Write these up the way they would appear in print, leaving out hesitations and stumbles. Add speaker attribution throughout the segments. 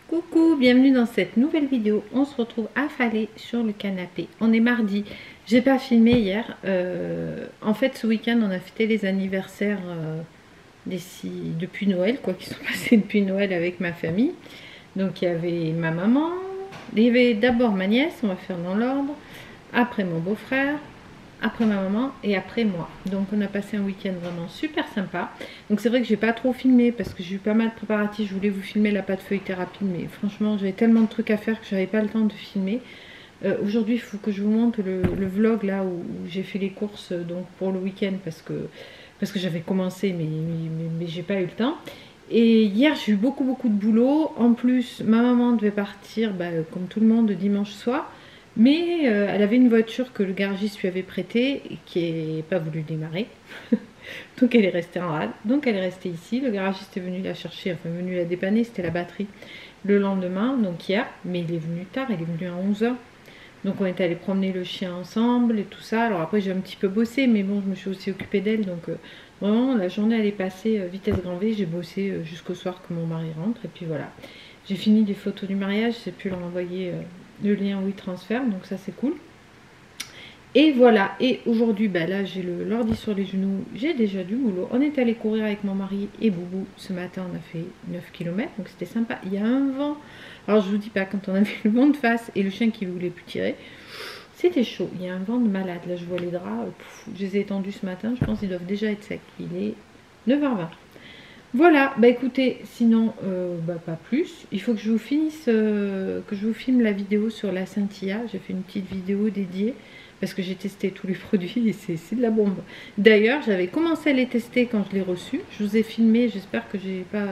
Speaker 1: Coucou, bienvenue dans cette nouvelle vidéo. On se retrouve affalés sur le canapé. On est mardi. J'ai pas filmé hier. En fait, ce week-end, on a fêté les anniversaires depuis Noël, quoi, qui sont passés depuis Noël avec ma famille. Donc, il y avait ma maman. Il y avait d'abord ma nièce, on va faire dans l'ordre. Après mon beau-frère. Après ma maman et après moi. Donc on a passé un week-end vraiment super sympa. Donc c'est vrai que j'ai pas trop filmé parce que j'ai eu pas mal de préparatifs. Je voulais vous filmer la pâte feuilletée rapide, mais franchement j'avais tellement de trucs à faire que j'avais pas le temps de filmer. Aujourd'hui il faut que je vous montre le vlog là où j'ai fait les courses donc pour le week-end parce que j'avais commencé mais j'ai pas eu le temps. Et hier j'ai eu beaucoup de boulot. En plus ma maman devait partir comme tout le monde dimanche soir. Mais elle avait une voiture que le garagiste lui avait prêtée et qui n'est pas voulu démarrer. Donc elle est restée en rade. Donc elle est restée ici. Le garagiste est venu la chercher, enfin venu la dépanner, c'était la batterie le lendemain, donc hier. Mais il est venu tard, il est venu à 11 h. Donc on est allé promener le chien ensemble et tout ça. Alors après j'ai un petit peu bossé, mais bon je me suis aussi occupée d'elle. Donc vraiment la journée elle est passée vitesse grand V. J'ai bossé jusqu'au soir que mon mari rentre. Et puis voilà. J'ai fini les photos du mariage, j'ai pu leur envoyer le lien WeTransfer, donc ça c'est cool. Et voilà, et aujourd'hui, là j'ai l'ordi sur les genoux, j'ai déjà du boulot. On est allé courir avec mon mari et Boubou. Ce matin on a fait 9 km, donc c'était sympa. Il y a un vent, alors je vous dis pas, quand on avait le vent de face et le chien qui ne voulait plus tirer, c'était chaud. Il y a un vent de malade, là je vois les draps, je les ai étendus ce matin, je pense qu'ils doivent déjà être secs. Il est 9 h 20. Voilà, écoutez, sinon pas plus. Il faut que je vous finisse, que je vous filme la vidéo sur la scintilla. J'ai fait une petite vidéo dédiée parce que j'ai testé tous les produits et c'est de la bombe. D'ailleurs, j'avais commencé à les tester quand je l'ai reçu. Je vous ai filmé, j'espère que j'ai pas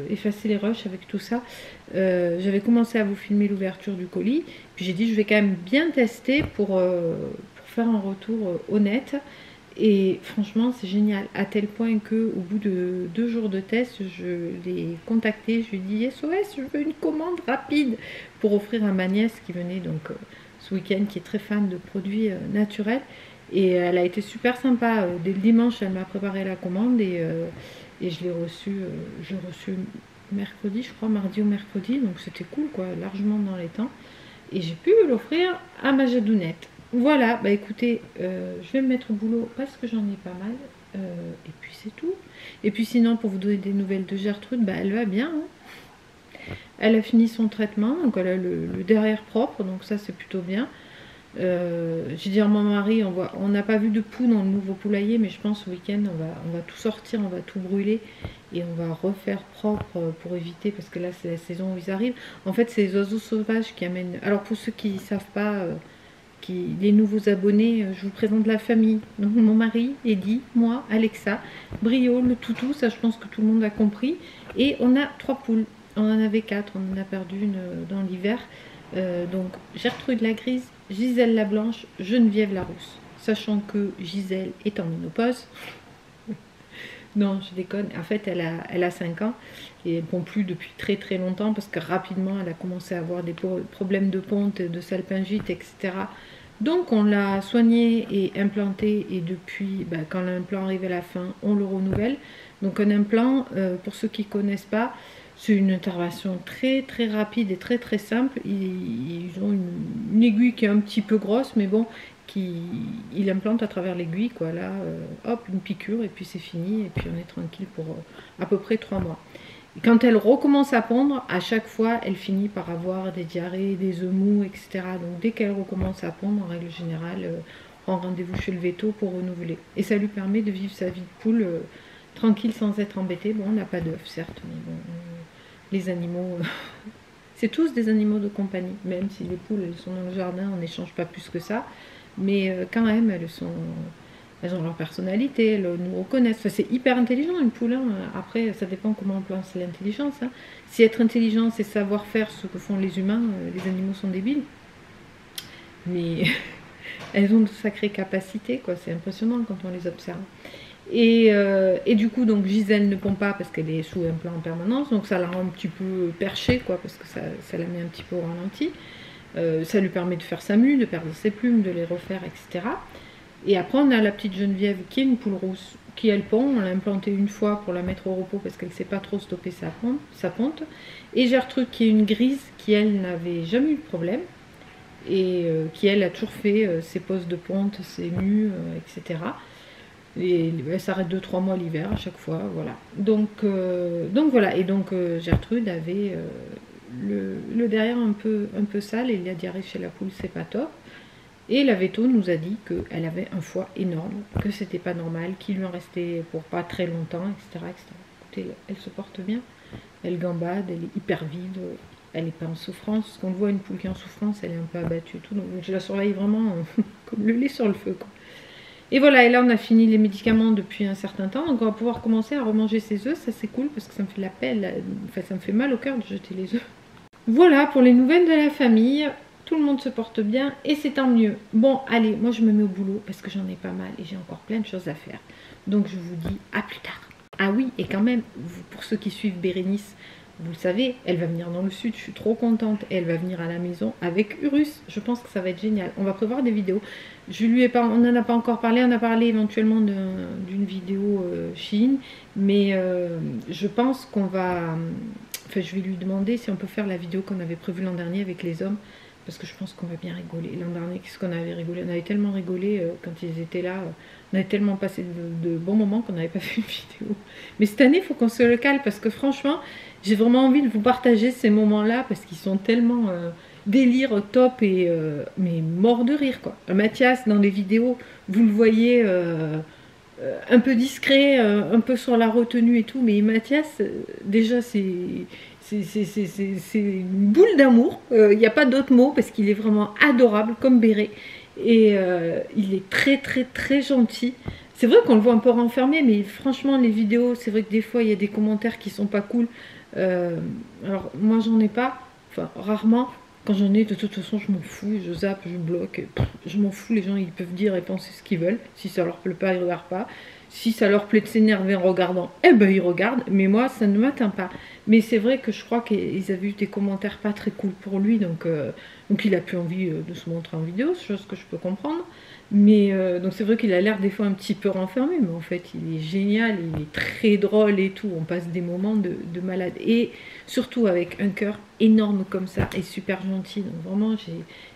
Speaker 1: effacé les rushs avec tout ça. J'avais commencé à vous filmer l'ouverture du colis. Puis j'ai dit je vais quand même bien tester pour faire un retour honnête. Et franchement c'est génial, à tel point que au bout de 2 jours de test, je l'ai contacté, je lui ai dit SOS, je veux une commande rapide pour offrir à ma nièce qui venait donc ce week-end, qui est très fan de produits naturels. Et elle a été super sympa. Dès le dimanche elle m'a préparé la commande et je l'ai reçue, mercredi je crois, mardi ou mercredi, donc c'était cool quoi, largement dans les temps. Et j'ai pu l'offrir à ma jadounette. Voilà, écoutez, je vais me mettre au boulot parce que j'en ai pas mal. Et puis c'est tout. Et puis sinon, pour vous donner des nouvelles de Gertrude, elle va bien. Hein. Elle a fini son traitement, donc elle a le derrière propre, donc ça c'est plutôt bien. J'ai dit à mon mari, on n'a pas vu de poux dans le nouveau poulailler, mais je pense ce week-end on va tout sortir, on va tout brûler et on va refaire propre pour éviter, parce que là c'est la saison où ils arrivent. En fait c'est les oiseaux sauvages qui amènent, alors pour ceux qui ne savent pas, les nouveaux abonnés, je vous présente la famille. Donc mon mari, Eddie, moi, Alexa, Brio, le toutou, ça je pense que tout le monde a compris. Et on a 3 poules, on en avait 4, on en a perdu une dans l'hiver. Donc Gertrude la grise, Gisèle la blanche, Geneviève la rousse. Sachant que Gisèle est en ménopause. Non, je déconne. En fait, elle a 5 ans et elle ne pond plus depuis très longtemps parce que rapidement, elle a commencé à avoir des problèmes de ponte, de salpingite, etc. Donc, on l'a soignée et implantée et depuis, quand l'implant arrive à la fin, on le renouvelle. Donc, un implant, pour ceux qui ne connaissent pas, c'est une intervention très rapide et très simple. Ils ont une aiguille qui est un petit peu grosse, mais bon, il implante à travers l'aiguille, quoi. Là, hop, une piqûre et puis c'est fini. Et puis on est tranquille pour à peu près 3 mois. Et quand elle recommence à pondre, à chaque fois, elle finit par avoir des diarrhées, des œufs mous, etc. Donc dès qu'elle recommence à pondre, en règle générale, on rend rendez-vous chez le veto pour renouveler. Et ça lui permet de vivre sa vie de poule tranquille sans être embêtée. Bon, on n'a pas d'œufs, certes, mais bon, les animaux... c'est tous des animaux de compagnie, même si les poules elles sont dans le jardin, on n'échange pas plus que ça. Mais quand même, elles ont leur personnalité, elles nous reconnaissent. Enfin, c'est hyper intelligent une poule. Hein. Après, ça dépend comment on place l'intelligence. Hein. Si être intelligent, c'est savoir faire ce que font les humains, les animaux sont débiles. Mais elles ont de sacrées capacités, quoi. C'est impressionnant quand on les observe. Et du coup, donc Gisèle ne pond pas parce qu'elle est sous implant en permanence. Donc ça la rend un petit peu perchée, quoi, parce que ça la met un petit peu au ralenti. Ça lui permet de faire sa mue, de perdre ses plumes, de les refaire, etc. Et après on a la petite Geneviève qui est une poule rousse, qui elle pond, on l'a implantée une fois pour la mettre au repos parce qu'elle ne sait pas trop stopper sa ponte. Et Gertrude qui est une grise, qui elle n'avait jamais eu de problème, et qui elle a toujours fait ses poses de ponte, ses mues, etc. Et elle s'arrête 2-3 mois l'hiver à chaque fois, voilà. Donc voilà, et donc Gertrude avait le derrière un peu sale, et la diarrhée chez la poule, c'est pas top. Et la véto nous a dit qu'elle avait un foie énorme, que c'était pas normal, qu'il lui en restait pour pas très longtemps, etc. Écoutez, elle se porte bien, elle gambade, elle est hyper vive, elle n'est pas en souffrance. Quand on voit une poule qui est en souffrance, elle est un peu abattue et tout, donc je la surveille vraiment comme le lait sur le feu, quoi. Et voilà, et là on a fini les médicaments depuis un certain temps, donc on va pouvoir commencer à remanger ses œufs, ça c'est cool parce que ça me fait la peine, enfin ça me fait mal au cœur de jeter les œufs. Voilà pour les nouvelles de la famille. Tout le monde se porte bien et c'est tant mieux. Bon, allez, moi je me mets au boulot parce que j'en ai pas mal et j'ai encore plein de choses à faire. Donc je vous dis à plus tard. Ah oui, et quand même, pour ceux qui suivent Bérénice, vous le savez, elle va venir dans le sud, je suis trop contente. Et elle va venir à la maison avec Urus. Je pense que ça va être génial. On va prévoir des vidéos. On n'en a pas encore parlé, on a parlé éventuellement d'une vidéo Chine. Mais je pense qu'on va... Enfin, je vais lui demander si on peut faire la vidéo qu'on avait prévue l'an dernier avec les hommes. Parce que je pense qu'on va bien rigoler. L'an dernier, qu'est-ce qu'on avait rigolé? On avait tellement rigolé quand ils étaient là. On avait tellement passé de bons moments qu'on n'avait pas fait une vidéo. Mais cette année, il faut qu'on se le cale. Parce que franchement, j'ai vraiment envie de vous partager ces moments-là. Parce qu'ils sont tellement délire, top et mais mort de rire, quoi. Mathias, dans les vidéos, vous le voyez... un peu discret, un peu sur la retenue et tout, mais Mathias, déjà c'est une boule d'amour, il n'y a pas d'autre mot parce qu'il est vraiment adorable comme Béré, et il est très très très gentil. C'est vrai qu'on le voit un peu renfermé, mais franchement les vidéos, c'est vrai que des fois il y a des commentaires qui sont pas cool. Alors moi j'en ai pas, enfin rarement. Quand j'en ai, de toute façon, je m'en fous, je zappe, je bloque, je m'en fous, les gens ils peuvent dire et penser ce qu'ils veulent. Si ça leur plaît pas, ils regardent pas. Si ça leur plaît de s'énerver en regardant, eh ben ils regardent, mais moi ça ne m'atteint pas. Mais c'est vrai que je crois qu'ils avaient eu des commentaires pas très cool pour lui, donc il a plus envie de se montrer en vidéo, chose que je peux comprendre. Mais donc c'est vrai qu'il a l'air des fois un petit peu renfermé, mais en fait il est génial, il est très drôle et tout, on passe des moments de malade. Et surtout avec un cœur énorme comme ça et super gentil, donc vraiment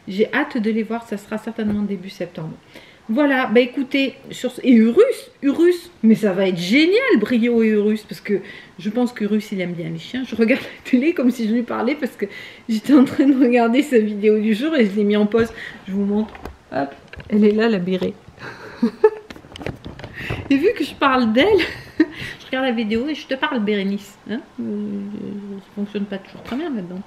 Speaker 1: j'ai hâte de les voir, ça sera certainement début septembre. Voilà, bah écoutez, et Urus, mais ça va être génial, Brio et Urus, parce que je pense qu'Urus il aime bien les chiens. Je regarde la télé comme si je lui parlais parce que j'étais en train de regarder sa vidéo du jour et je l'ai mis en pause. Je vous montre, hop, elle est là la Bérée. Et vu que je parle d'elle, je regarde la vidéo et je te parle Bérénice. Hein, ça fonctionne pas toujours très bien maintenant.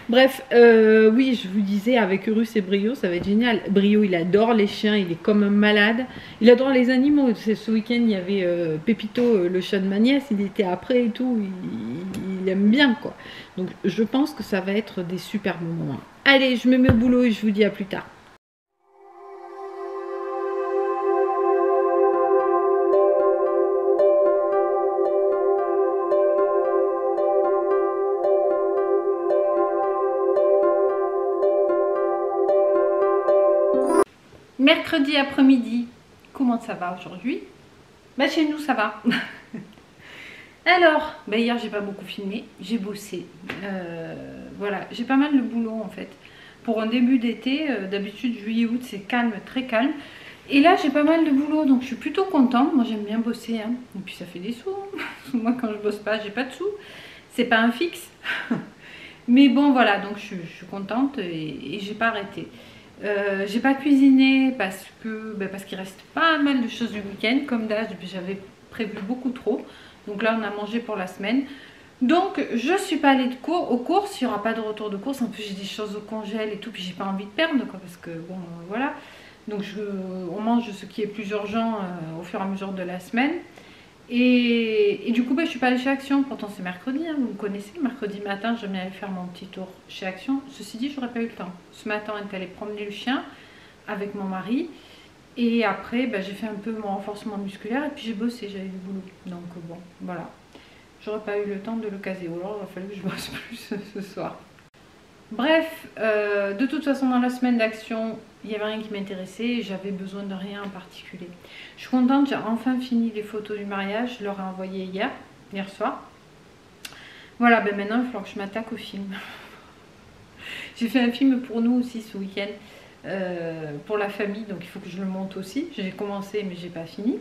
Speaker 1: Bref, oui, je vous disais, avec Urus et Brio, ça va être génial. Brio, il adore les chiens, il est comme un malade. Il adore les animaux. Ce week-end, il y avait Pépito, le chat de ma nièce, il était après et tout. Il aime bien, quoi. Donc, je pense que ça va être des super bons moments. Allez, je me mets au boulot et je vous dis à plus tard. Mercredi après-midi, comment ça va aujourd'hui? Bah chez nous ça va. Alors, bah hier j'ai pas beaucoup filmé, j'ai bossé. Voilà, j'ai pas mal de boulot en fait. Pour un début d'été, d'habitude juillet-août c'est calme, très calme. Et là j'ai pas mal de boulot, donc je suis plutôt contente. Moi j'aime bien bosser, hein. Et puis ça fait des sous. Moi quand je bosse pas, j'ai pas de sous. C'est pas un fixe. Mais bon voilà, donc je suis contente et j'ai pas arrêté. J'ai pas cuisiné parce qu'il reste pas mal de choses du week-end. Comme d'hab, j'avais prévu beaucoup trop. Donc là, on a mangé pour la semaine. Donc, je suis pas allée aux courses. Il n'y aura pas de retour de course. En plus, j'ai des choses au congèle et tout. Puis, j'ai pas envie de perdre, quoi. Parce que, bon, voilà. Donc, on mange ce qui est plus urgent au fur et à mesure de la semaine. Et du coup, je suis pas allée chez Action. Pourtant, c'est mercredi. Hein, vous me connaissez. Mercredi matin, j'aime bien aller faire mon petit tour chez Action. Ceci dit, j'aurais pas eu le temps. Ce matin, on est allé promener le chien avec mon mari. Et après, j'ai fait un peu mon renforcement musculaire. Et puis, j'ai bossé. J'avais du boulot. Donc, bon, voilà. J'aurais pas eu le temps de le caser. Ou alors, il va falloir que je bosse plus ce soir. Bref, de toute façon, dans la semaine d'action, il n'y avait rien qui m'intéressait, j'avais besoin de rien en particulier. Je suis contente, j'ai enfin fini les photos du mariage, je leur ai envoyé hier soir. Voilà, ben maintenant il va falloir que je m'attaque au film. J'ai fait un film pour nous aussi ce week-end, pour la famille, donc il faut que je le monte aussi. J'ai commencé mais j'ai pas fini.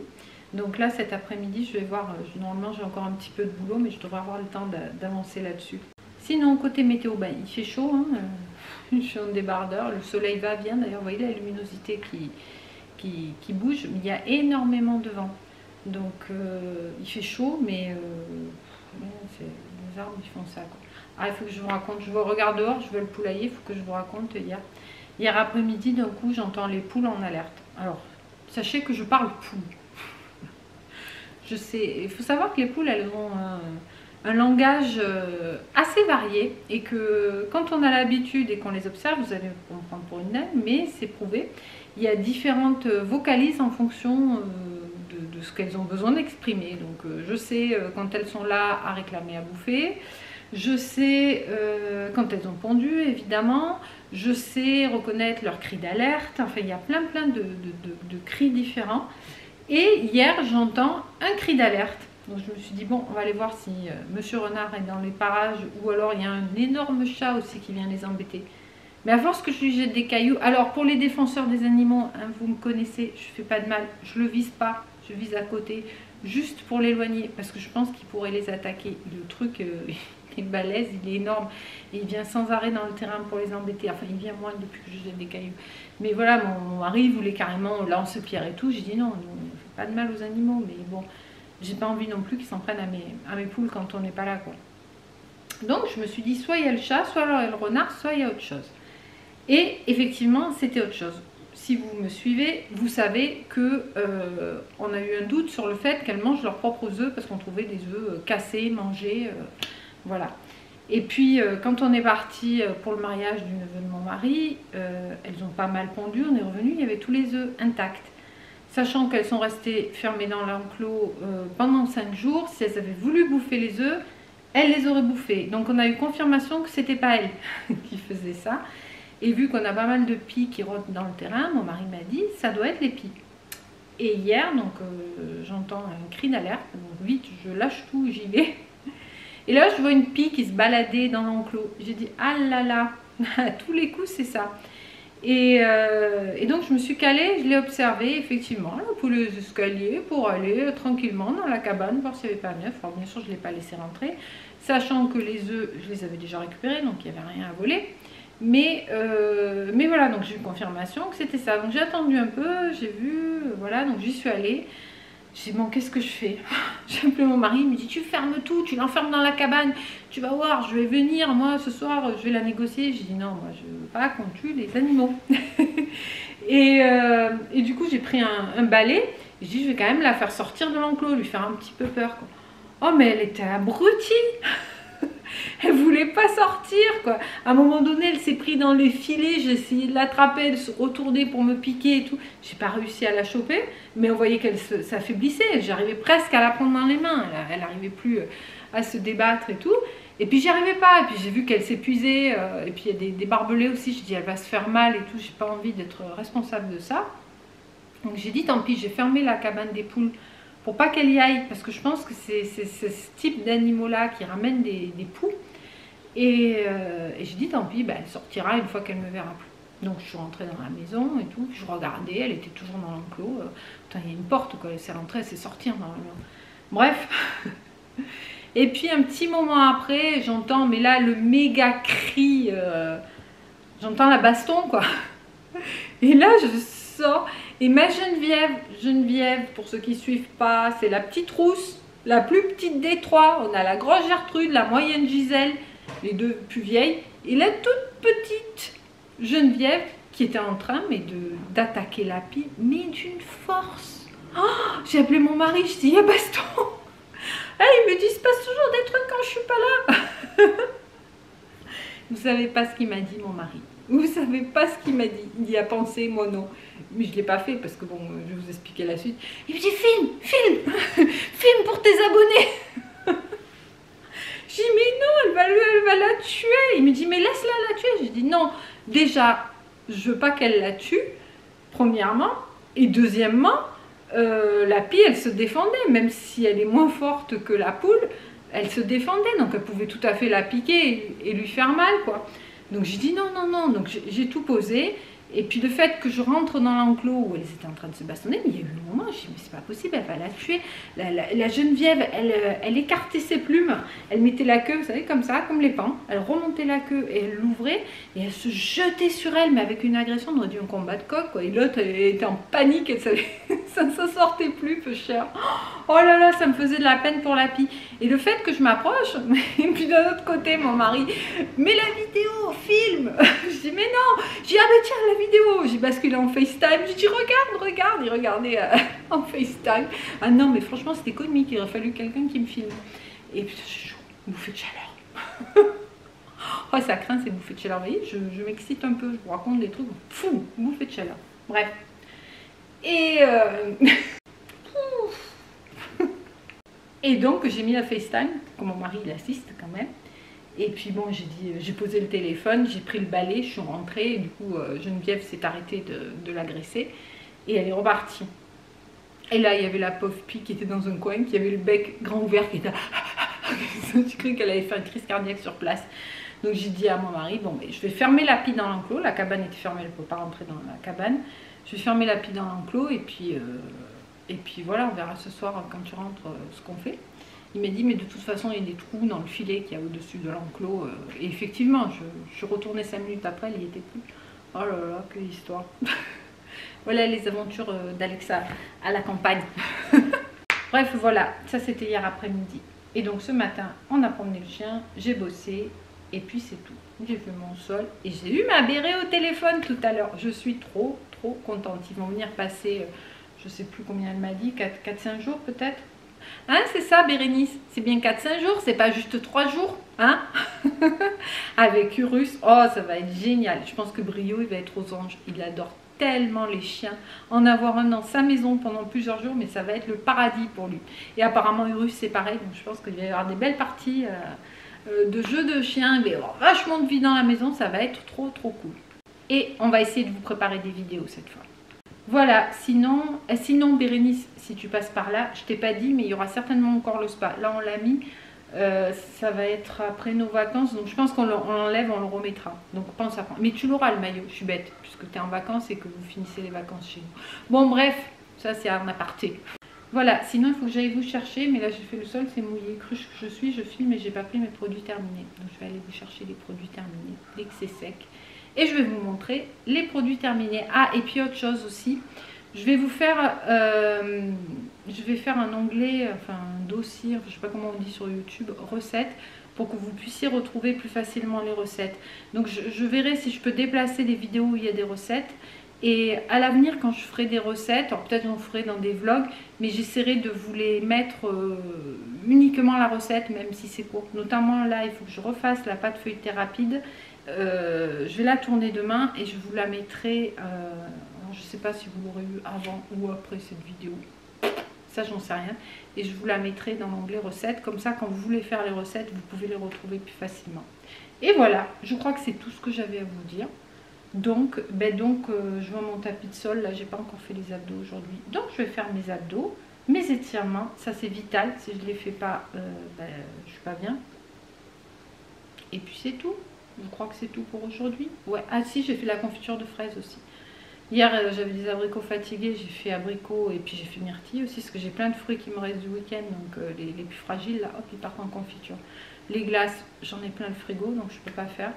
Speaker 1: Donc là cet après-midi je vais voir, normalement j'ai encore un petit peu de boulot mais je devrais avoir le temps d'avancer là-dessus. Sinon côté météo, ben, il fait chaud, hein, je suis en débardeur, le soleil va bien d'ailleurs, vous voyez la luminosité qui bouge, mais il y a énormément de vent. Donc il fait chaud mais les arbres ils font ça quoi. Ah, il faut que je vous raconte, je regarde dehors, je veux le poulailler, il faut que je vous raconte hier après-midi, d'un coup j'entends les poules en alerte. Alors sachez que je parle poule. Je sais, il faut savoir que les poules elles ont un langage assez varié et que quand on a l'habitude et qu'on les observe, vous allez me prendre pour une naine, mais c'est prouvé, il y a différentes vocalises en fonction de ce qu'elles ont besoin d'exprimer. Donc je sais quand elles sont là à réclamer à bouffer, je sais quand elles ont pondu évidemment, je sais reconnaître leurs cris d'alerte, enfin il y a plein de cris différents. Et hier j'entends un cri d'alerte. Donc je me suis dit, bon, on va aller voir si Monsieur Renard est dans les parages ou alors il y a un énorme chat aussi qui vient les embêter. Mais à force que je lui jette des cailloux, alors pour les défenseurs des animaux, hein, vous me connaissez, je fais pas de mal, je le vise pas, je vise à côté, juste pour l'éloigner, parce que je pense qu'il pourrait les attaquer. Le truc, il est balèze, il est énorme, et il vient sans arrêt dans le terrain pour les embêter. Enfin, il vient moins depuis que je jette des cailloux. Mais voilà, mon mari voulait carrément lance-pierre et tout, j'ai dit non, on ne fait pas de mal aux animaux, mais bon... J'ai pas envie non plus qu'ils s'en prennent à mes poules quand on n'est pas là, quoi. Donc je me suis dit, soit il y a le chat, soit il y a le renard, soit il y a autre chose. Et effectivement, c'était autre chose. Si vous me suivez, vous savez que on a eu un doute sur le fait qu'elles mangent leurs propres œufs parce qu'on trouvait des œufs cassés, mangés, voilà. Et puis quand on est parti pour le mariage du neveu de mon mari, elles ont pas mal pondu, on est revenu, il y avait tous les œufs intacts. Sachant qu'elles sont restées fermées dans l'enclos pendant 5 jours, si elles avaient voulu bouffer les œufs, elles les auraient bouffés. Donc on a eu confirmation que c'était pas elles qui faisaient ça. Et vu qu'on a pas mal de pies qui rôdent dans le terrain, mon mari m'a dit, ça doit être les pies. Et hier, donc j'entends un cri d'alerte, donc vite je lâche tout, j'y vais. Et là je vois une pie qui se baladait dans l'enclos. J'ai dit, ah là là, à tous les coups c'est ça. Et donc je me suis calée, je l'ai observé effectivement, la poule aux escaliers pour aller tranquillement dans la cabane, voir s'il n'y avait pas neuf. Alors bien sûr je ne l'ai pas laissé rentrer, sachant que les œufs, je les avais déjà récupérés, donc il n'y avait rien à voler. Mais voilà, donc j'ai eu confirmation que c'était ça. Donc j'ai attendu un peu, j'ai vu, voilà, donc j'y suis allée. J'ai dit, bon, qu'est-ce que je fais? J'ai appelé mon mari, il me dit, tu fermes tout, tu l'enfermes dans la cabane, tu vas voir, je vais venir, moi, ce soir, je vais la négocier. J'ai dit, non, moi, je ne veux pas qu'on tue les animaux. et du coup, j'ai pris un balai, j'ai dit, je vais quand même la faire sortir de l'enclos, lui faire un petit peu peur, quoi. Oh, mais elle était abrutie. Elle voulait pas sortir, quoi. À un moment donné, elle s'est prise dans les filets, j'ai essayé de l'attraper, de se retourner pour me piquer et tout. J'ai pas réussi à la choper, mais on voyait qu'elle s'affaiblissait. J'arrivais presque à la prendre dans les mains. Elle n'arrivait plus à se débattre et tout. Et puis j'y arrivais pas. Et puis j'ai vu qu'elle s'épuisait. Et puis il y a des barbelés aussi. J'ai dit, elle va se faire mal et tout. J'ai pas envie d'être responsable de ça. Donc j'ai dit, tant pis, j'ai fermé la cabane des poules pour pas qu'elle y aille, parce que je pense que c'est ce type d'animaux-là qui ramènent des poux. Et je dis, tant pis, bah, elle sortira une fois qu'elle me verra plus. Donc je suis rentrée dans la maison et tout, puis je regardais, elle était toujours dans l'enclos. Il y a une porte, quoi, elle s'est rentrée, elle s'est sortie normalement. Bref. Et puis un petit moment après, j'entends, mais là, le méga cri, j'entends la baston, quoi. Et là, je sors... Et ma Geneviève, pour ceux qui ne suivent pas, c'est la petite rousse, la plus petite des trois. On a la grosse Gertrude, la moyenne Gisèle, les deux plus vieilles, et la toute petite Geneviève qui était en train d'attaquer la pie, mais d'une force. Oh, j'ai appelé mon mari, je dis, il y a baston. Ah, il me dit, il se passe toujours des trucs quand je suis pas là. Vous savez pas ce qu'il m'a dit, mon mari. Vous savez pas ce qu'il m'a dit. Il y a pensé, moi non. Mais je ne l'ai pas fait parce que bon, je vais vous expliquer la suite. Il me dit, filme pour tes abonnés. Je Je dis mais non, elle va la tuer. Il me dit mais laisse-la la tuer. Je dis non, déjà je veux pas qu'elle la tue, premièrement, et deuxièmement, la pie elle se défendait, même si elle est moins forte que la poule, elle se défendait, donc elle pouvait tout à fait la piquer et lui faire mal quoi. Donc j'ai dit non, non, non, donc j'ai tout posé. Et puis le fait que je rentre dans l'enclos où elles étaient en train de se bastonner, mais il y a eu un moment, je dis mais c'est pas possible, elle va la tuer. La Geneviève, elle écartait ses plumes, elle mettait la queue, vous savez, comme ça, comme les pans. Elle remontait la queue et elle l'ouvrait et elle se jetait sur elle, mais avec une agression, on aurait dit un combat de coq, quoi. Et l'autre, elle était en panique, elle savait, ça ne se sortait plus, peu cher. Oh là là, ça me faisait de la peine pour la pie. Et le fait que je m'approche, et puis d'un autre côté, mon mari, mais la vidéo, filme. Je dis mais non, je dis ah mais tiens la vidéo, j'ai basculé en FaceTime, j'ai dit regarde, il regardait en FaceTime. Ah non mais franchement c'était comique, il aurait fallu quelqu'un qui me filme. Et puis c'est chaud, bouffée de chaleur. Oh ça craint ces bouffées de chaleur, vous voyez, je m'excite un peu, je vous raconte des trucs, fou, bouffée de chaleur. Bref. Et et donc j'ai mis la FaceTime, que mon mari il assiste quand même. Et puis bon, j'ai posé le téléphone, j'ai pris le balai, je suis rentrée, et du coup Geneviève s'est arrêtée de l'agresser et elle est repartie. Et là, il y avait la pauvre pie qui était dans un coin, qui avait le bec grand ouvert, qui était... J'ai cru qu'elle allait faire une crise cardiaque sur place. Donc j'ai dit à mon mari, bon, mais je vais fermer la pie dans l'enclos, la cabane était fermée, elle ne peut pas rentrer dans la cabane. Je vais fermer la pie dans l'enclos et puis voilà, on verra ce soir quand tu rentres ce qu'on fait. Il m'a dit mais de toute façon il y a des trous dans le filet qu'il y a au-dessus de l'enclos. Et effectivement, je suis retournée 5 minutes après, il n'y était plus. Oh là là, quelle histoire. Voilà les aventures d'Alexa à la campagne. Bref, voilà, ça c'était hier après-midi. Et donc ce matin, on a promené le chien, j'ai bossé, et puis c'est tout. J'ai fait mon sol, et j'ai eu ma bérée au téléphone tout à l'heure. Je suis trop contente. Ils vont venir passer, je sais plus combien elle m'a dit, 4-5 jours peut-être. Hein, c'est ça Bérénice, c'est bien 4-5 jours, c'est pas juste 3 jours, hein. Avec Urus, oh ça va être génial. Je pense que Brio il va être aux anges, il adore tellement les chiens. En avoir un dans sa maison pendant plusieurs jours, mais ça va être le paradis pour lui. Et apparemment Urus c'est pareil, donc je pense qu'il va y avoir des belles parties de jeux de chiens, il va y avoir vachement de vie dans la maison, ça va être trop cool. Et on va essayer de vous préparer des vidéos cette fois. Voilà, sinon Bérénice, si tu passes par là, je t'ai pas dit, mais il y aura certainement encore le spa. Là, on l'a mis, ça va être après nos vacances, donc je pense qu'on l'enlève, on le remettra. Donc pense à prendre. Mais tu l'auras le maillot, je suis bête, puisque tu es en vacances et que vous finissez les vacances chez nous. Bon, bref, ça c'est en aparté. Voilà, sinon il faut que j'aille vous chercher, mais là j'ai fait le sol, c'est mouillé. Cruche que je suis, je filme et j'ai pas pris mes produits terminés. Donc je vais aller vous chercher les produits terminés dès que c'est sec. Et je vais vous montrer les produits terminés. Ah, et puis autre chose aussi, je vais vous faire, un onglet, enfin un dossier, je ne sais pas comment on dit sur YouTube, recettes, pour que vous puissiez retrouver plus facilement les recettes. Donc je verrai si je peux déplacer des vidéos où il y a des recettes. Et à l'avenir, quand je ferai des recettes, alors peut-être on ferai dans des vlogs, mais j'essaierai de vous les mettre uniquement la recette, même si c'est court. Notamment là, il faut que je refasse la pâte feuilletée rapide. Je vais la tourner demain et je vous la mettrai, je ne sais pas si vous l'aurez eu avant ou après cette vidéo, ça j'en sais rien, et je vous la mettrai dans l'onglet recettes, comme ça quand vous voulez faire les recettes vous pouvez les retrouver plus facilement. Et voilà, je crois que c'est tout ce que j'avais à vous dire. Donc, je vois mon tapis de sol, là j'ai pas encore fait les abdos aujourd'hui, donc je vais faire mes abdos, mes étirements, ça c'est vital, si je ne les fais pas, je suis pas bien. Et puis c'est tout. Je crois que c'est tout pour aujourd'hui. Ouais. Ah si, j'ai fait la confiture de fraises aussi. Hier, j'avais des abricots fatigués, j'ai fait abricots et puis j'ai fait myrtille aussi, parce que j'ai plein de fruits qui me restent du week-end, donc les plus fragiles, là, hop, ils partent en confiture. Les glaces, j'en ai plein le frigo, donc je peux pas faire.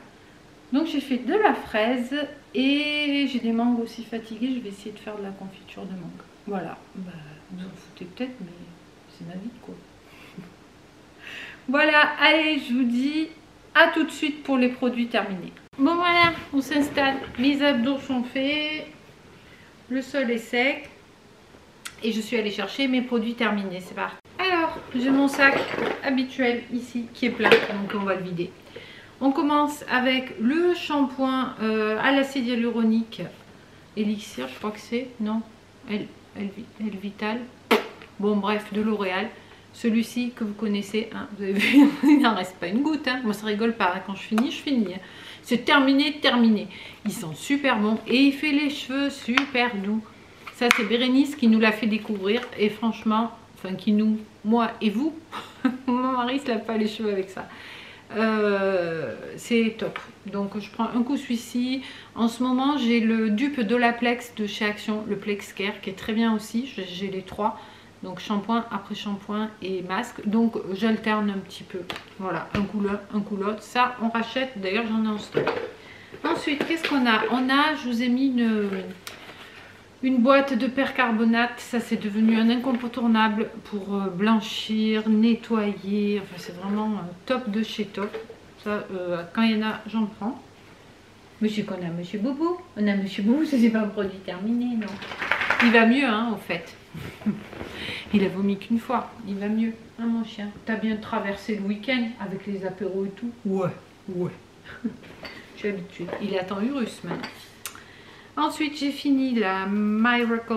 Speaker 1: Donc j'ai fait de la fraise et j'ai des mangues aussi fatiguées, je vais essayer de faire de la confiture de mangue. Voilà, bah, vous en foutez peut-être, mais c'est ma vie, quoi. Voilà, allez, je vous dis... à tout de suite pour les produits terminés. Bon voilà, on s'installe, les abdos sont faits, le sol est sec et je suis allée chercher mes produits terminés, c'est parti. Alors, j'ai mon sac habituel ici qui est plein, donc on va le vider. On commence avec le shampoing à l'acide hyaluronique Elixir, je crois que c'est, non, Elvital, bon bref, de L'Oréal. Celui-ci que vous connaissez, hein, vous avez vu, il n'en reste pas une goutte. Hein. Moi, ça rigole pas. Hein. Quand je finis. Hein. C'est terminé, terminé. Ils sont super bons et il fait les cheveux super doux. Ça, c'est Bérénice qui nous l'a fait découvrir. Et franchement, enfin, moi et vous, mon mari se lave pas les cheveux avec ça. C'est top. Donc, je prends un coup celui-ci. En ce moment, j'ai le dupe d'Olaplex de chez Action, le Plex Care, qui est très bien aussi. J'ai les trois. Donc shampoing après shampoing et masque. Donc j'alterne un petit peu. Voilà, un coup l'un, un coup l'autre. Ça, on rachète. D'ailleurs, j'en ai en stock. Ensuite, qu'est-ce qu'on a? Je vous ai mis une boîte de percarbonate. Ça, c'est devenu un incontournable pour blanchir, nettoyer. Enfin, c'est vraiment top de chez top. Ça, quand il y en a, j'en prends. Monsieur qu'on a Monsieur Boubou. On a Monsieur Boubou, ça c'est pas un produit terminé, non. Il va mieux, hein, au fait. Il a vomi qu'une fois. Il va mieux, hein, mon chien. T'as bien traversé le week-end avec les apéros et tout? Ouais. J'ai l'habitude. Il attend Urus maintenant. Ensuite, j'ai fini la Miracle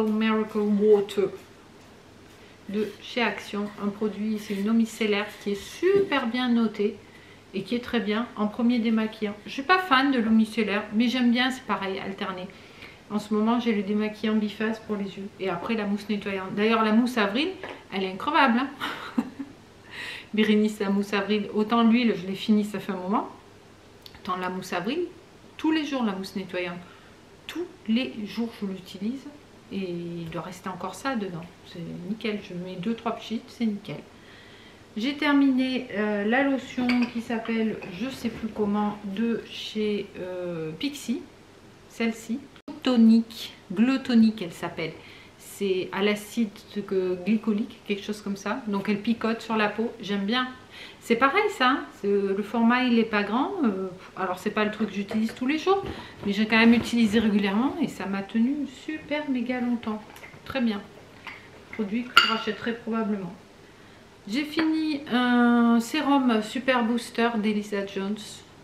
Speaker 1: Water de chez Action. Un produit, c'est une eau micellaire qui est super bien notée et qui est très bien en premier démaquillant. Je suis pas fan de l'eau micellaire, mais j'aime bien, c'est pareil, alterner. En ce moment, j'ai le démaquillant biphase pour les yeux. Et après, la mousse nettoyante. D'ailleurs, la mousse Avril, elle est increvable. Hein. Bérénice, la mousse Avril. Autant l'huile, je l'ai finie, ça fait un moment. Autant la mousse Avril, tous les jours, la mousse nettoyante. Tous les jours, je l'utilise. Et il doit rester encore ça dedans. C'est nickel. Je mets 2-3 petites, c'est nickel. J'ai terminé la lotion qui s'appelle, je sais plus comment, de chez Pixi. Celle-ci. Glutonique, elle s'appelle. C'est à l'acide glycolique, quelque chose comme ça. Donc elle picote sur la peau. J'aime bien. C'est pareil ça. Hein, le format il est pas grand. Alors c'est pas le truc que j'utilise tous les jours, mais j'ai quand même utilisé régulièrement et ça m'a tenu super méga longtemps. Très bien. Produit que je rachèterai probablement. J'ai fini un sérum super booster d'Elisa Jones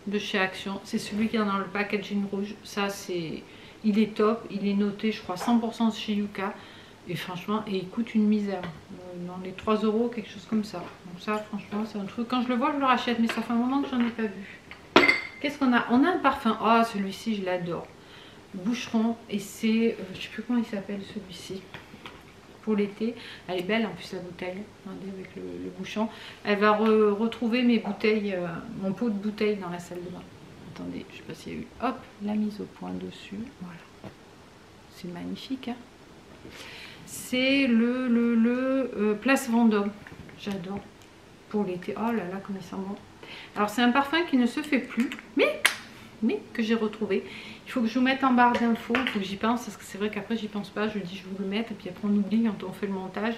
Speaker 1: de chez Action. C'est celui qui est dans le packaging rouge. Ça c'est... Il est top, il est noté je crois 100% chez Yuka et franchement et il coûte une misère, dans les 3 €, quelque chose comme ça. Donc ça franchement c'est un truc, quand je le vois je le rachète, mais ça fait un moment que j'en ai pas vu. Qu'est-ce qu'on a? On a un parfum, oh celui-ci je l'adore, Boucheron, et c'est, je sais plus comment il s'appelle celui-ci, pour l'été. Elle est belle en plus la bouteille, regardez avec le bouchon. Elle va retrouver mes bouteilles, mon pot de bouteille dans la salle de bain. Attendez, je sais pas s'il y a eu, hop, la mise au point dessus, voilà. C'est magnifique, hein. C'est le Place Vendôme, j'adore, pour l'été. Oh là là, comme il sent bon. Alors c'est un parfum qui ne se fait plus, mais que j'ai retrouvé. Il faut que je vous mette en barre d'infos, il faut que j'y pense, parce que c'est vrai qu'après j'y pense pas, je dis je vais vous le mettre, et puis après on oublie quand on fait le montage.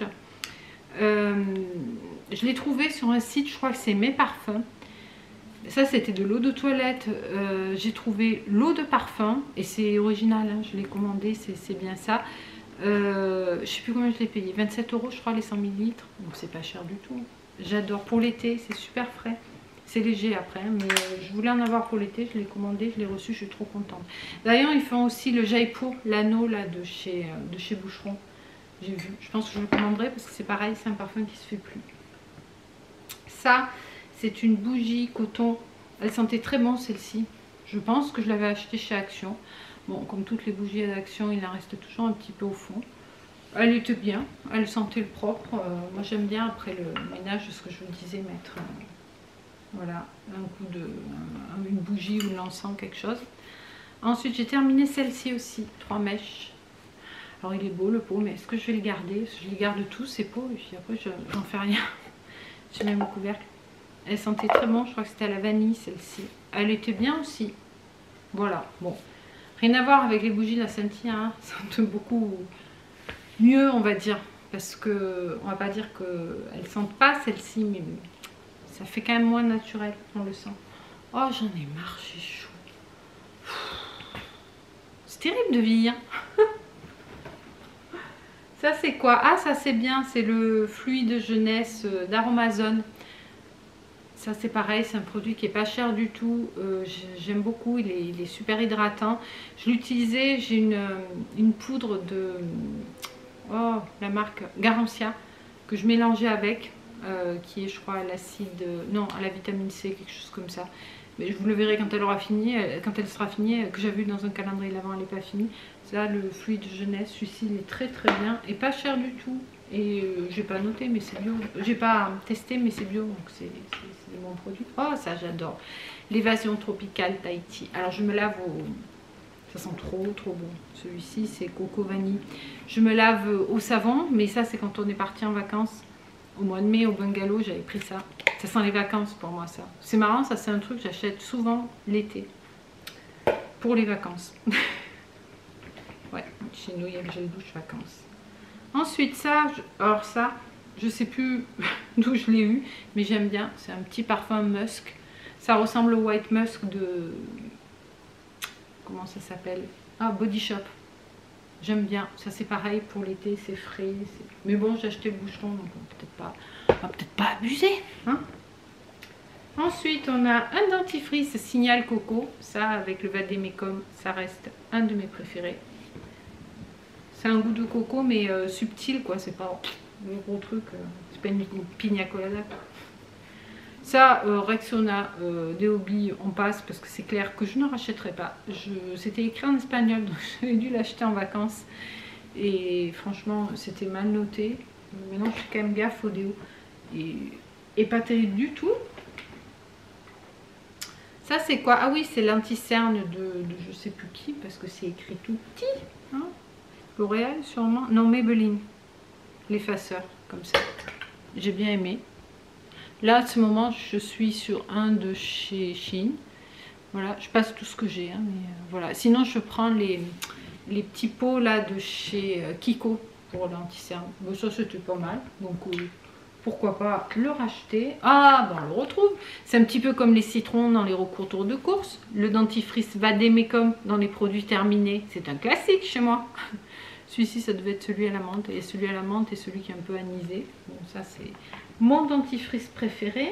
Speaker 1: Je l'ai trouvé sur un site, je crois que c'est Mes Parfums. Ça c'était de l'eau de toilette, j'ai trouvé l'eau de parfum et c'est original, hein, je l'ai commandé, c'est bien ça. Je sais plus combien je l'ai payé, 27 € je crois les 100 ml, donc c'est pas cher du tout. J'adore pour l'été, c'est super frais, c'est léger après, mais je voulais en avoir pour l'été, je l'ai commandé, je l'ai reçu, je suis trop contente. D'ailleurs ils font aussi le Jaipur, l'anneau là de chez Boucheron, j'ai vu, je pense que je le commanderai parce que c'est pareil, c'est un parfum qui se fait plus. Ça c'est une bougie coton, elle sentait très bon celle-ci, je pense que je l'avais achetée chez Action. Bon, comme toutes les bougies d'Action, il en reste toujours un petit peu au fond. Elle était bien, elle sentait le propre. Moi j'aime bien après le ménage, ce que je vous disais, mettre voilà, un coup de une bougie ou l'encens, quelque chose. Ensuite j'ai terminé celle-ci aussi, 3 mèches. Alors il est beau le pot, mais est-ce que je vais le garder? Je les garde tous ces pots et puis après j'en fais rien. Je mets mon couvercle. Elle sentait très bon, je crois que c'était à la vanille celle-ci. Elle était bien aussi. Voilà, bon. Rien à voir avec les bougies de la Sentia, hein. Ça sent beaucoup mieux on va dire. Parce que, on va pas dire qu'elles sentent pas celle-ci, mais ça fait quand même moins naturel, on le sent. Oh j'en ai marre, j'ai chaud. C'est terrible de vieillir. Ça c'est quoi? Ah ça c'est bien, c'est le fluide jeunesse d'Aromazone. Ça c'est pareil, c'est un produit qui est pas cher du tout, j'aime beaucoup, il est super hydratant. Je l'utilisais, j'ai une poudre de la marque Garancia que je mélangeais avec. qui est, je crois, à l'acide, non, à la vitamine C, quelque chose comme ça. Mais vous le verrez quand elle aura fini, quand elle sera finie, que j'ai vu dans un calendrier l'avant, elle n'est pas finie. Ça, le fluide jeunesse, celui-ci, il est très très bien et pas cher du tout. Et j'ai pas noté, mais c'est bio. J'ai pas testé, mais c'est bio, donc c'est mon produit. Oh, ça, j'adore. L'évasion tropicale Tahiti. Alors, je me lave au... Ça sent trop trop bon. Celui-ci, c'est coco vanille. Je me lave au savon, mais ça, c'est quand on est parti en vacances. Au mois de mai, au bungalow, j'avais pris ça. Ça sent les vacances pour moi, ça. C'est marrant, ça, c'est un truc que j'achète souvent l'été. Pour les vacances. Ouais, chez nous, il y a le gel douche vacances. Ensuite, ça, alors ça, je sais plus d'où je l'ai eu, mais j'aime bien. C'est un petit parfum musk. Ça ressemble au white musk de... Comment ça s'appelle? Ah, Body Shop. J'aime bien. Ça, c'est pareil pour l'été, c'est frais. Mais bon, j'ai acheté le boucheron, donc on va peut-être pas abuser. Hein. Ensuite, on a un dentifrice Signal Coco. Ça, avec le Vademecum, ça reste un de mes préférés. C'est un goût de coco, mais subtil, quoi. C'est pas le gros truc. C'est pas une pina colada. Ça, Rexona, Deobi, on passe parce que c'est clair que je ne rachèterai pas. C'était écrit en espagnol, donc j'avais dû l'acheter en vacances. Et franchement, c'était mal noté. Maintenant, je fais quand même gaffe au déo. Et pas terrible du tout. Ça, c'est quoi? Ah oui, c'est l'anti-cerne de je sais plus qui, parce que c'est écrit tout petit. Hein, L'Oréal, sûrement. Non, Maybelline. L'effaceur, comme ça. J'ai bien aimé. Là, à ce moment, je suis sur un de chez Shein. Voilà, je passe tout ce que j'ai. Hein, mais voilà. Sinon, je prends les petits pots là de chez Kiko pour l'anti-cerne. Bon, ça, c'était pas mal. Donc, pourquoi pas le racheter. Ah, ben, on le retrouve. C'est un petit peu comme les citrons dans les recours de course. Le dentifrice Vademecum dans les produits terminés. C'est un classique chez moi. Celui-ci, ça devait être celui à la menthe. Il y a celui à la menthe et celui qui est un peu anisé. Bon, ça, c'est mon dentifrice préféré.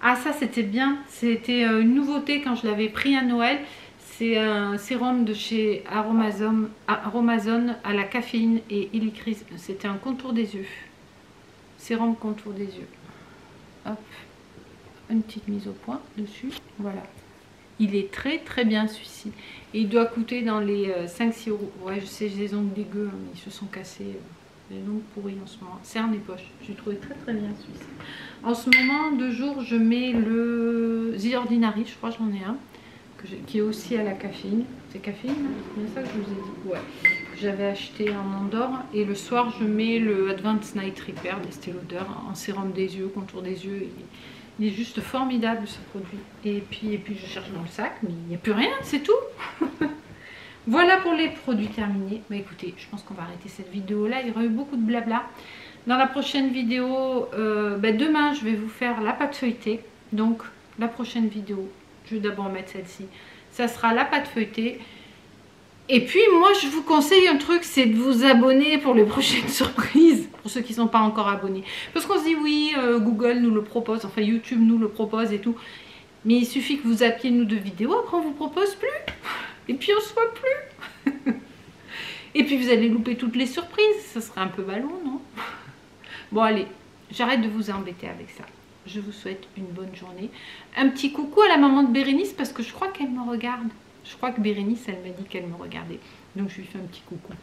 Speaker 1: Ah, ça, c'était bien. C'était une nouveauté quand je l'avais pris à Noël. C'est un sérum de chez Aromazone à la caféine et hélicryse. C'était un contour des yeux. Sérum contour des yeux. Hop. Une petite mise au point dessus. Voilà. Il est très très bien celui-ci. Et il doit coûter dans les 5-6 euros. Ouais, je sais, j'ai des ongles dégueux, hein, ils se sont cassés. Les ongles pourris en ce moment. Cerne et poche. J'ai trouvé très très bien celui-ci. En ce moment, de jour, je mets le The Ordinary. Je crois que j'en ai un. Qui est aussi à la caféine. C'est caféine, hein, c'est ça que je vous ai dit. Ouais. J'avais acheté en Andorre. Et le soir, je mets le Advanced Night Repair d'Estée Lauder en sérum des yeux, contour des yeux. Il est juste formidable ce produit. Et puis je cherche dans le sac, mais il n'y a plus rien, c'est tout. Voilà pour les produits terminés. Bah écoutez, je pense qu'on va arrêter cette vidéo là. Il y aura eu beaucoup de blabla. Dans la prochaine vidéo, demain je vais vous faire la pâte feuilletée. Donc la prochaine vidéo, je vais d'abord mettre celle-ci. Ça sera la pâte feuilletée. Et puis moi je vous conseille un truc, c'est de vous abonner pour les prochaines surprises, pour ceux qui ne sont pas encore abonnés. Parce qu'on se dit oui, Google nous le propose, enfin YouTube nous le propose et tout. Mais il suffit que vous zappiez nous de vidéos, après on vous propose plus. Et puis on se voit plus. Et puis vous allez louper toutes les surprises, ça serait un peu ballon, non? Bon allez, j'arrête de vous embêter avec ça. Je vous souhaite une bonne journée. Un petit coucou à la maman de Bérénice parce que je crois qu'elle me regarde. Je crois que Bérénice, elle m'a dit qu'elle me regardait. Donc je lui fais un petit coucou.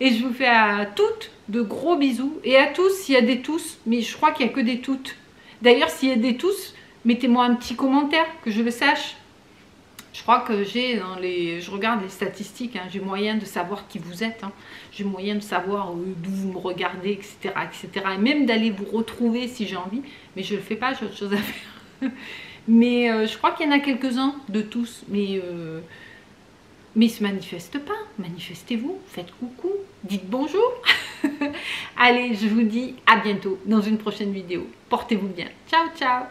Speaker 1: Et je vous fais à toutes de gros bisous. Et à tous, s'il y a des tous. Mais je crois qu'il n'y a que des toutes. D'ailleurs, s'il y a des tous, mettez-moi un petit commentaire, que je le sache. Je crois que j'ai dans les... Je regarde les statistiques, hein, j'ai moyen de savoir qui vous êtes. Hein. J'ai moyen de savoir d'où vous me regardez, etc., etc. Et même d'aller vous retrouver si j'ai envie. Mais je ne le fais pas, j'ai autre chose à faire. Mais je crois qu'il y en a quelques-uns de tous. Mais ils ne se manifestent pas. Manifestez-vous, faites coucou, dites bonjour. Allez, je vous dis à bientôt dans une prochaine vidéo. Portez-vous bien. Ciao, ciao.